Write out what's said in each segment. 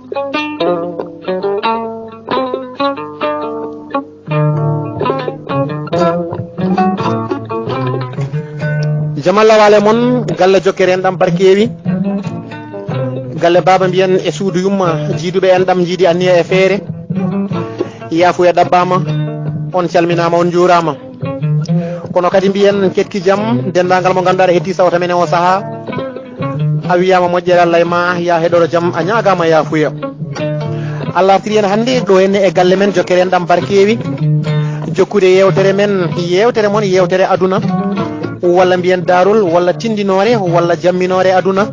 jamalla wale mon galle jokkere en dam barkewi galle baba mbiyen e suudu yumma jiiduɓe en dam jiidi anniya e feere yaafu e ɗabbama on calminama on juurama kono kadi mbiyen ketki jaam dendagal mo ganduɗa hetti sawta men o saaha a wiyama moƴƴere Allah e ma ya heɗoro jaam a ñagama yaafuya Allah aftiri en hannde ɗo henne e galle men jokkere en ɗam barkewi jokkude yewtere men yewtere moon yewtere aduna walla mbiyen darol walla tindinore walla jamminore aduna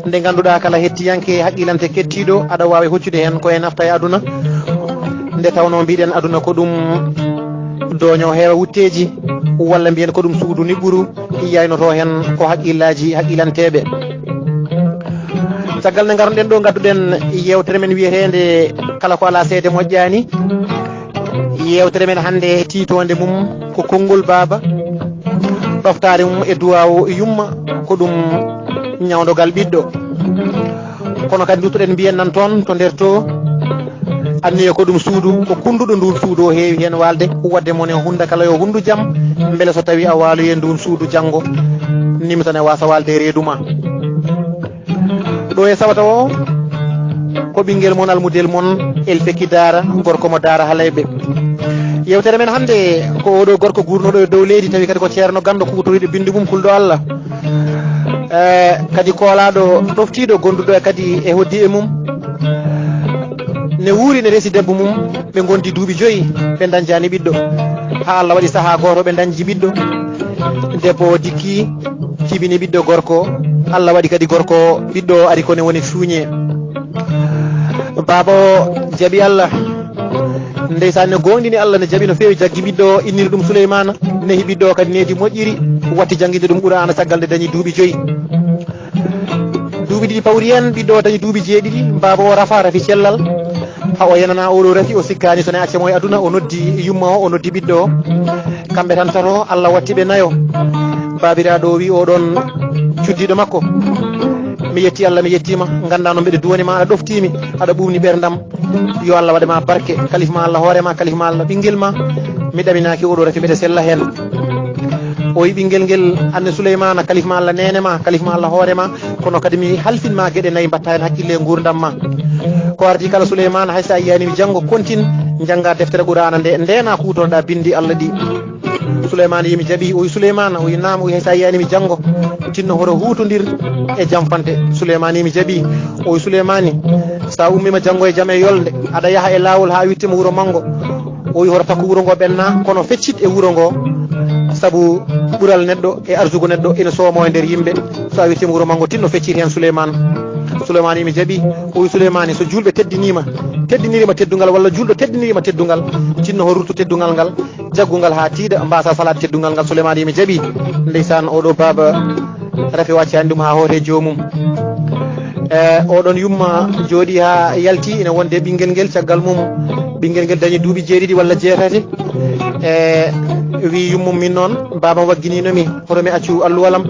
nde ganduɗa kala hettiyanke haqqilante kettiɗo aɗa wawi hoccude hen koye nafta e aduna nde tawno mbiɗen aduna ko ɗum doño heewa wutteji walla mbiyen ko ɗum suudu niɓɓuru yaynoto hen ko haqqillaji haqqilanteɓe caggal nde garoɗen ɗo gadduɗen yewtere men wiyetede kala ko ala seede moƴƴani yewtere men hannde tiitonde mum ko konngol baba ɗoftare mum e duwaw yumma ko ɗum ñawdogal ɓiɗɗo kono kadi duttoɗen mbiyen nan toon to nder to anniye ko ɗum suudu ko kunduɗo ndun suudu o heewi hen walde wadde mon e hunda kala yo hundu jaam beele so tawi a waaloyi e ndun suudu janggo nimtane wasa walde e reeduma ɗo e sawata o ko ɓinguel mon almudel mon el fekki daara gorko mo daara halayɓe yewtere men hannde ko oɗo gorko gurnoɗo e dow leydi tawi kadi ko ceerno gando kutoriɗo bindi mum kulɗo Allah kadi koolaɗo ɗoftiɗo gonduɗo e kadi e hoddi e mum ne wuuri ne resi debbo mum ɓe gondi duuɓi 5 ɓe dañjani ɓiɗɗo ha Allah waɗi saaha goto ɓe dañji ɓiɗɗo debbo o dikki jibini ɓiɗɗo gorko Allah waɗi kadi gorko ɓiɗɗo ari kone woni suuñe baba o jaaɓi Allah ndeysan ne gonɗini Allah ne jaaɓi no fewi jaggi ɓiɗɗo inniri ɗum Souleymana nehi ɓiɗɗo kadi needi moƴƴiri watti jangguide ɗum Qur'ana caggal nde dañi duuɓi 5 duuɓi ɗiɗi pawri hen ɓiɗɗo dañi duuɓi 7 baba o rafi cellal ha o yenana oɗo rafi o sikkani sone accemo e aduna o noddi yumma o noddi ɓiɗɗo o kamɓe tan tato Allah wattiɓe nayo babiraɗo o wi oɗon cuddiɗo makko mi yetti Allah mi yettima ganda no mbeɗa duwani ma aɗa ɗoftimi aɗa ɓumni ɓerdam yo Allah waɗema barke kalifma Allah hoorema kalifma Allah ɓinguel ma mi ɗaminaki oɗo rafi mbeɗa sella hen o wi ɓinguel ngel anne Souleymana kalifma Allah nenema kalifma Allah hoorema kono kadi mi halfinma gueɗe 4 mbatta hen haqqille e gurdam ma ko ardi kala Souleymana haysa yiyanimi janggo contine jangga deftere Qur'ana nde ndena kutonoɗa bindi Allah ɗi Souleymana yimi jaaɓi o wi Souleymana o wi naam o wi haysa yiyanimi janggo tinno hoto hutodir e jamfante Souleymana yimi jaaɓi o wi Souleymani sa ummima janggo e jaam e yolde aɗa yaaha e lawol ha wittima wuuro manggo o wi hoto takko wuuro ngo ɓenna kono feccit e wuuro ngo saabu ɓuural neɗɗo e arsugo neɗɗo ina soomo e nder yimɓe so a wittima wuuro manggo tinno feccit hen Souleymana yimi jaaɓi o wi Souleymani so julɓe teddinirima teddugal walla julɗo teddinirima teddugal tinno ho ruttu teddugal ngal jaggugal ha tiiɗa mbasa salade teddugal ngal Souleymana yimi jaaɓi ndeysan oɗo baba rafi waccani ɗum ha hoore jomum oɗon yumma jooɗi ha yalti ina wonde ɓinguel ngel caggal mum ɓinguel ngel dañi duuɓi 7 walla 8 wi yummum min noon baba waggininomi hoto mi accu alluwalam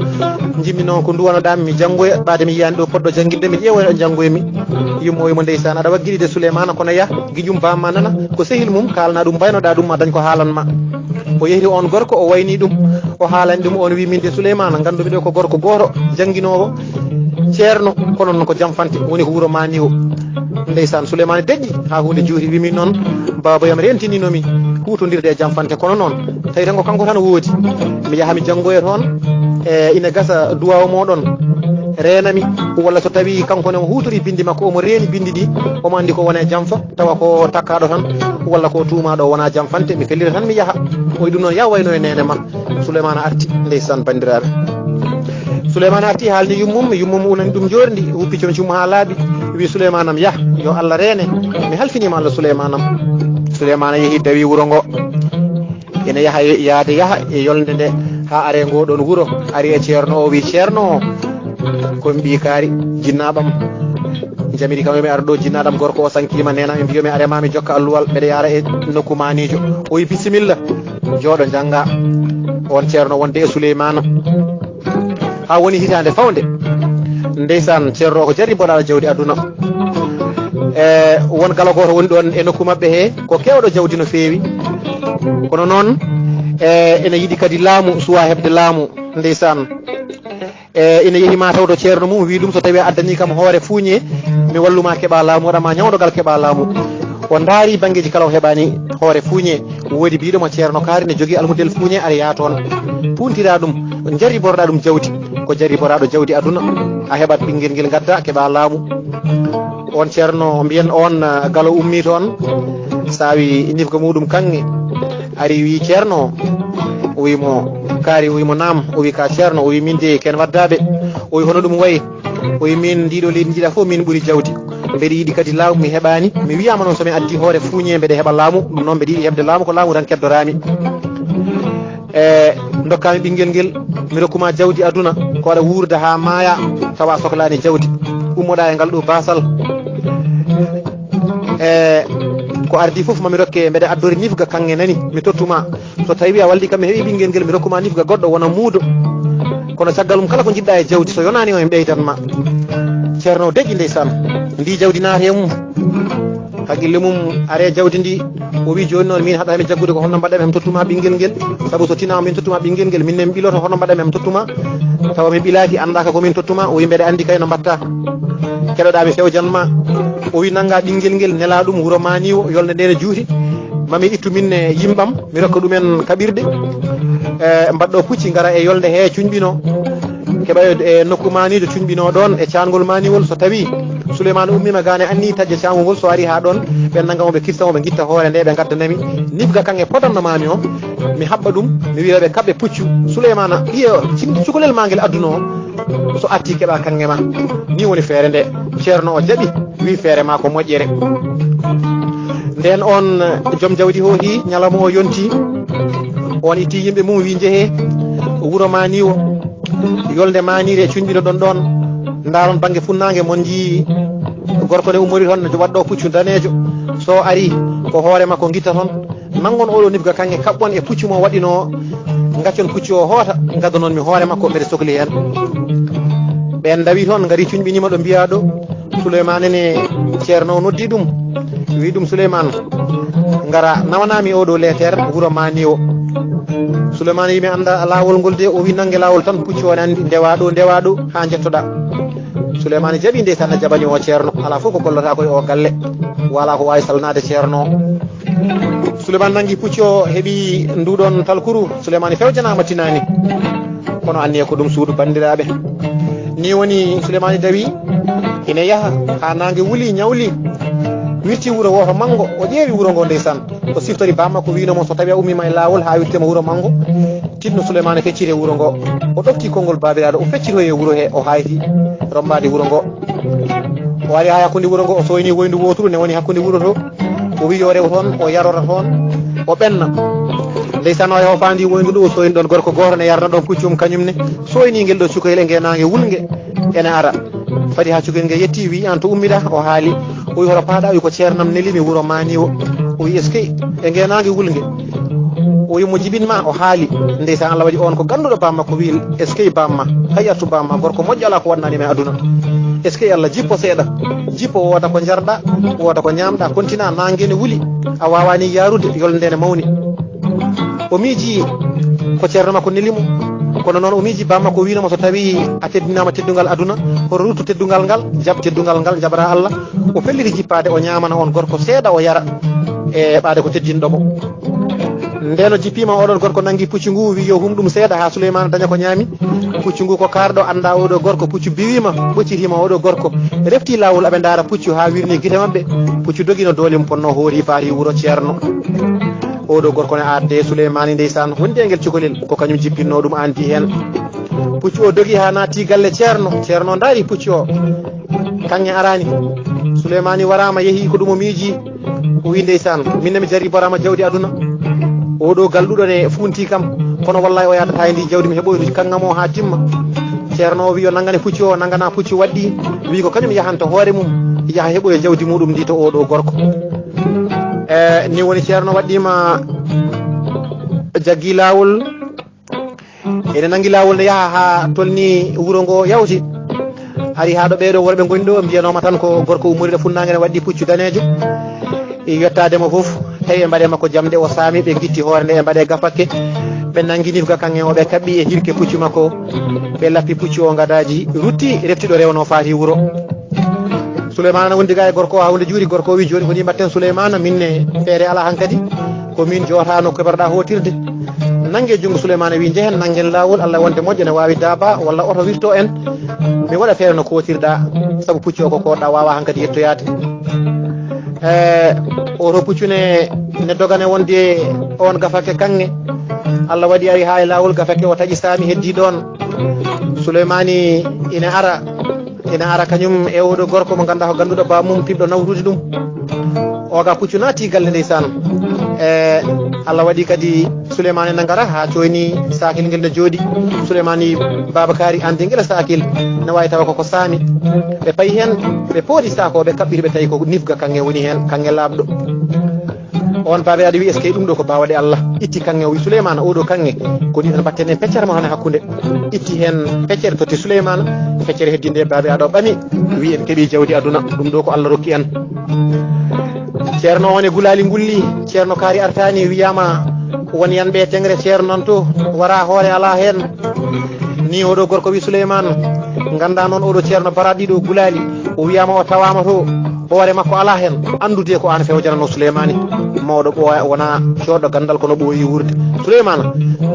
jimmi noon ko duwanoɗami mi janggoya ɓaade mi yiyani ɗo poɗɗo janguirde mi ƴeewoya ɗo janggoymi yummo wimo ndeysan aɗa wagguiɗide Souleymana kono ya guiƴum bamma nana ko sehil mum kalna ɗum mbaynoɗa ɗum ma dañ ko haalanma o yehri on gorko o wayni ɗum o haalani ɗum on wi min de Souleymana gandumi ɗo ko gorko goto janguinowo ceerno kono noon ko jamfante woni ko wuuro mani o ndeysan Souleymana deƴƴi ha hunde juuti wimi noon baba yam rentininomi hutodirde e jamfante kono noon tawi tan ko kanko tan woodi mi yaha mi janggoya toon ina gasa duwaw moɗon renami walla so tawi kankone o hutori bindi makko omo reeni bindi ɗi omo andi ko wona jamfa tawa ko takkaɗo tan walla ko tumaɗo wona jamfante mi fellira tan mi yaaha o wi ɗum noon ya wayno e nene ma Souleymana arti ndeysan bandiraɓe Souleymana arti haalni yummum unani ɗum jorndi huppi comcum ha laaɓi wi Souleymana am yah yo Allah reene mi halfinima Allah Souleymana yeehi dawi wuuro ngo ene yaade yaha e yolde nde ha are ngoɗon wuuro ari e ceerno o wi ceerno o komi ɓiikaari jinnaɓam jamiri kam yomi ara ɗo jinnaɗam gorko o sankima nena mi mbiyomi arema mi jokka alluwal mbeɗa yara e nokku manijo o wi bisimilla jooɗo jangga on ceerno wonde e Souleymana ha woni hitande fawde ndeysan ceerno ko jarri mboɗaɗo jawdi aduna won kala goto woni ɗon e nokku maɓɓe he ko kewɗo jawdi no feewi kono noon ene yiɗi kadi laamu suwa heɓde laamu ndeysan ina yeehi ma taw to ceerno mum wi ɗum so tawi addani kam hoore fuuñe mi walluma keɓa laamu waɗama ñawdogal keɓa laamu o daari banggueji kala o heɓani hoore fuuñe woodi biɗomo ceerno kaari ne jogui almudel fuuñe aɗa yaa toon puntira ɗum jariboroɗa ɗum jawdi ko jariboraɗo jawdi aduna a heɓat ɓinguel nguel gadda keɓa laamu on ceerno mbiyen on galo ummi toon sawi nifga muɗum kanŋe ari wi ceerno o wimo kaari o wimo nam o wi ka ceerno o wi min de ken waddaɓe o wi hono ɗum wayi o wi min ndiɗo leydi jiiɗa fof min ɓuuri jawdi mbeɗa yiiɗi kadi laamu mi heɓani mi wiyama noon somi addi hoore fuuñe mbeɗa heeɓa laamu ɗum noon mbeɗa yiiɗi heɓde laamu ko laamu tan keddorami dokkami ɓinguel nguel mi rokkuma jawdi aduna ko waɗa wuurda ha maaya tawa sohlani jawdi ummoɗa e ngal ɗo basal ko ardi foof mami rokke mbeɗa addori nifga kanŋe nani mi tottuma so tawi a walli kam mi heeɓi ɓinguel nguel mi rokkuma nifga goɗɗo wona muudo kono caggal mum kala ko jiɗɗa e jawdi so yonani o mi ɓeydanma ceerno deƴƴi ndeysan ndi jawdi naate mum haqqille mum are jawdi ndi o wi joni noon min haɗami jaggude ko honno mbaɗami hem tottuma ɓinguel nguel saabu so tinama min tottuma ɓinguel nguel minne mi ɓiloto honno mbaɗami hem tottuma tawa mi ɓilaki andaka komin tottuma o wi mbeɗa andi kay no mbatta keɗoɗami fewjanma o wi nanga ɓinguel nguel nela ɗum wuuro maniwo yolde nde ne juuti mami ittu minne yimɓam mi rokka ɗumen kaɓirɗe mbaɗɗo pucci gara e yolde he cuñɓino keɓa e nokku manido cuñɓino ɗon e cangol maniwol so tawi Souleymane ummima gane anni tajje cangol so ari ha ɗon ɓe naggamoɓe kirtamoɓe guitta hoore nde ɓe gaddanami nifga kange potannamami o mi haɓɓa ɗum mi wiyaɓe kaɓɓe puccu Souleymane ɓiyo cukalel ma guel adduno o so atti keɓa kange ma ni woni feere nde ceerno o jaaɓi wi feere ma ko moƴƴere nden on joom jawdi ho hi ñalawma o yonti on itti yimɓe mum wi jeehe wuuro maniwo yolde manire e cuñɓino ɗon ɗon daron banggue funnague mon jii gorko ne ummori toon waɗɗo puccu danejo so ari ko hoore makko guitta toon nangon oɗo nifga kange kaɓɓon e puccu mo waɗino gaccon puccu o hoota gadda noon mi hoore makko mbeɗa sohli hen ɓen dawi toon gari cuñɓinima ɗo mbiya ɗo Souleymane ne ceerno noddi ɗum wi ɗum Souleymane gara nawanami oɗo letere wuuro maniwo Souleymane yimi anda lawol ngol de o wi nangue lawol tan puccu on andi ndewa ɗo ha jettoɗa Souleymane jaaɓi ndeysan a jaɓani o ceerno ala fof ko gollata koye o galle wala ko wawi salnade ceerno Souleymane nangui puccu o heeɓi nduɗon talkuru Souleymane fewjanama tinani kono anniye ko ɗum suudu bandiraɓe ni woni Souleymane dawi ina yaaha ha nangue wuuli ñawli wirti wuuro woto manggo o ƴeewi wuuro ngo ndeysan o siftori bamma ko winomo so tawi a ummima e lawol ha wirtema wuuro manggo tinno Souleymane fecciri e wuuro ngo o ɗofti konngol babiraɗo o feccito e wuuro he o hayti rombade wuuro ngo o ari ha hakkude wuuro ngo o soyni woyndu woturu ne woni hakkude wuuro to o wi yo rew toon o yarora toon o ɓenna ndeysan o yaho fandi woyndu ɗo o soyni ɗon gorko goto ne yarna ɗon puccum kañumne soyni guel ɗo cukalel e ngenage wulgue ene ara fadi ha cukalel nge yetti wi an to ummiɗa o haali o wi hoto paaɗa wi ko ceernam nelimi wuuro maniwo o wi est ce que e ngenage wulgue o wi mo jibinma o haali ndeysan Allah waɗi on ko ganduɗo bamma ko wi est ce que bamma hay artu bamma gorko moƴƴo ala ko waɗnanima e aduna est ce que Allah jippo seeɗa jippo woda ko jarɗa woda ko ñamɗa kontina nangue ne wuuli a wawani yarude yolde nde ne mawni o miiji ko ceerno makko nelimo kono noon o miiji bamma ko winoma so tawi a teddinama teddugal aduna hoto ruttu teddugal ngal jab teddugal ngal jabara Allah o felliti jippade o ñamana on gorko seeɗa o yara e ɓaade ko teddinɗomo nden o jippima oɗon gorko nangui puccu ngu wi yo hum ɗum seeɗa ha Souleymane daña ko ñaami puccu ngu ko karɗo anda oɗo gorko puccu biwima ɓoccitima oɗo gorko refti lawol aɓe daara puccu ha wirni guite mabɓe puccu doguino doole mum ponno hoori faati wuuro ceerno oɗo gorko ne adde Souleymane ndeysan hundegel cukalel ko kañum jippinno ɗum andi hen puccu o dogi ha natti galle ceerno daari puccu o kanŋe arani Souleymane warama yeehi ko ɗum o miiji o wi ndeysan minne mi jari borama jawdi aduna oɗo galɗuɗo ne funti kam kono wallahi o yadata e ndi jawdi mi heɓoytuji kanngam o ha timma ceerno o wi yo nangane puccu o nangana puccu waɗɗi wi ko kañum yahanta hoore mum yaha heɓoye jawdi muɗum ndi to oɗo gorko ni woni ceerno waɗɗima jaggi lawol ene nangui lawol ne yaaha ha tolni wuuro ngo yawti ari haɗo ɓeeɗo worɓe goni ɗo mbiyanoma tan ko gorko ummoriɗo funnague ne wadɗi puccu danejo yettademo foof tawi ɓe mbaɗe makko jamde o saami ɓe guitti hoore nde ɓe mbaɗe gafakke ɓe nanguinifga kanŋe o ɓe kaɓɓi e hirke puccu makko ɓe lappi puccu o gadaji rutti reftiɗo rewno faati wuuro Souleymane wondi ga e gorko ha hunde juuri gorko wi joni koni mbatten Souleymane minne feere ala hankkadi komin jotano keɓarɗa hotirde nangue junggo Souleymane wi jehen nanguen lawol Allah wonde moƴƴo ne wawi daaba walla oto wirto en mi waɗa feere no kotirɗa saabu puccu o ko koɗɗa wawa hankkadi yettoyade oto puccu ne dogane wonde on gafake kanŋe Allah waɗi ari ha e lawol gafake o taƴi sami heddi ɗon Souleymane ina ara kañum e oɗo gorko mo ganduɗa ko ganduɗo bamum pimɗo nawrude ɗum oga puccu naati galle ndeysan Allah waɗi kadi Souleymane nagara ha coyni sakil ngel ne jooɗi Souleymane Babakary ande guela sakil ne wawi tawa koko saami ɓe payi hen ɓe poodi sako ɓe kaɓɓiri ɓe tawi ko nifga kanŋe woni hen kanŋe laaɓɗo on baabe aɗa wi est ce que ɗum ɗo ko bawaɗe Allah itti kanŋe o wi Souleymane oɗo kanŋe koni ɗen mbatten en peccere mon hakkude itti hen peccere totti Souleymane feccere heddinde baabe aɗa o ɓami wi en keeɓi jawdi aduna ɗum ɗo ko Allah rokki en ceerno on e gulali gulli ceerno kaari artani wiyama won yanɓe tengre ceerno nan to wara hoore ala hen ni oɗo gorko wi Souleymane ganda noon oɗo ceerno baraɗiɗo gulali o wiyama o tawama to hoore makko ala hen andude ko an fewjanano Souleymane mawɗo ɓooya wona coɗɗo gandal kono ɓooyi wurde Souleymane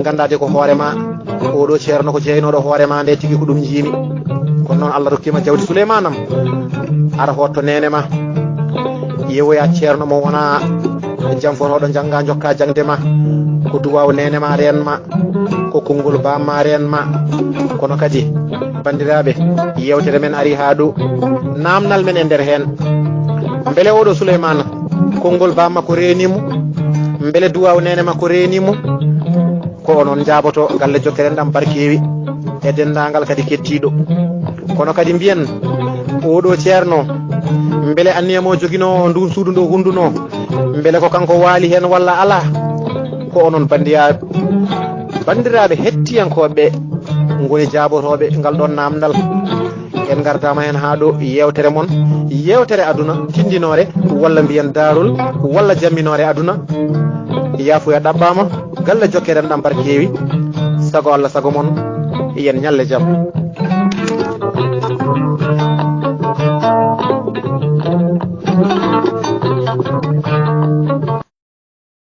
gandade ko hoorema oɗo ceerno ko jeynoɗo hoorema nde tigui ko ɗum jiimi kono noon Allah rokkima jawdi Souleymane am ara hotto nene ma yewoya ceerno mo wona janfonoɗo jangga jokka jangde ma ko duwaw nene ma renma ko konngol bamma renma kono kadi bandiraɓe yewtere men ari ha ɗo namdal men e nder hen beele oɗo Souleymane konngol bamma ko renimo beele duwaw nene ma ko renimo ko onon jaboto galle jokkeren ɗam barkewi e dendagal kadi kettiɗo kono kadi mbiyen oɗo ceerno beele anniyamo joguino ndun suudu ndo hunduno beele ko kanko waali hen walla ala ko onon bandiraɓe hettiyankoɓe goni jabotoɓe ngal ɗon namdal en gardama hen ha ɗo yewtere mon yewtere aduna tindinore walla mbiyen darol walla jamminore aduna yafuya ɗaɓɓama galle jokkeren ɗam barkewi sago Allah sago mon yen ñalle jaam